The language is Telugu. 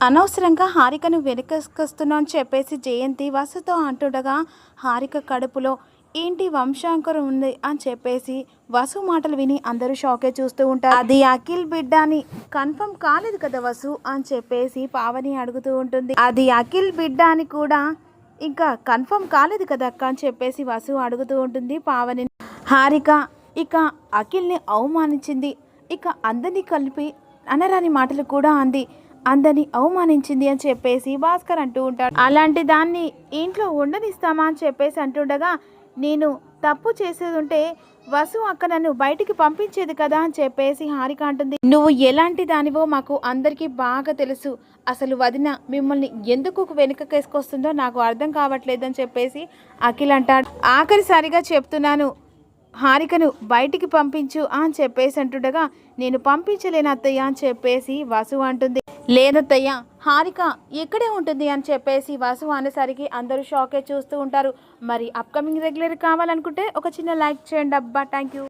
అనవసరంగా హారికను వెనకేసుకొస్తున్నావు అని చెప్పేసి జయంతి వసుతో అంటుండగా హారిక కడుపులో ఏంటి వంశాంకరం ఉంది అని చెప్పేసి వసు మాటలు విని అందరూ షాకే చూస్తూ ఉంటారు. అది అఖిల్ బిడ్డ అని కన్ఫర్మ్ కాలేదు కదా వసు అని చెప్పేసి పావని అడుగుతూ ఉంటుంది. అది అఖిల్ బిడ్డ అని కూడా ఇంకా కన్ఫర్మ్ కాలేదు కదా అక్క అని చెప్పేసి వసు అడుగుతూ ఉంటుంది పావని. హారిక ఇక అఖిల్ని అవమానించింది, ఇక అందరినీ కలిపి అనరాని మాటలు కూడా అంది, అందరినీ అవమానించింది అని చెప్పేసి భాస్కర్ అంటూ ఉంటాడు. అలాంటి దాన్ని ఇంట్లో ఉండనిస్తామా అని చెప్పేసి అంటుండగా నేను తప్పు చేసేది ఉంటే వసు అక్క నన్ను బయటికి పంపించేది కదా అని చెప్పేసి హారిక అంటుంది. నువ్వు ఎలాంటి దానివో మాకు అందరికీ బాగా తెలుసు, అసలు వదిన మిమ్మల్ని ఎందుకు వెనుకకేసుకొస్తుందో నాకు అర్థం కావట్లేదని చెప్పేసి అఖిల్ అంటాడు. ఆఖరిసారిగా చెప్తున్నాను, హారికను బయటికి పంపించు అని చెప్పేసి అంటుండగా నేను పంపించలేను అత్తయ్య అని చెప్పేసి వసు అంటుంది. లేదత్తయ్య హారిక ఇక్కడే ఉంటుంది అని చెప్పేసి వసు అనేసరికి అందరూ షాకే చూస్తూ ఉంటారు. మరి అప్కమింగ్ రెగ్యులర్ కావాలనుకుంటే ఒక చిన్న లైక్ చేయండి అబ్బా. Thank you.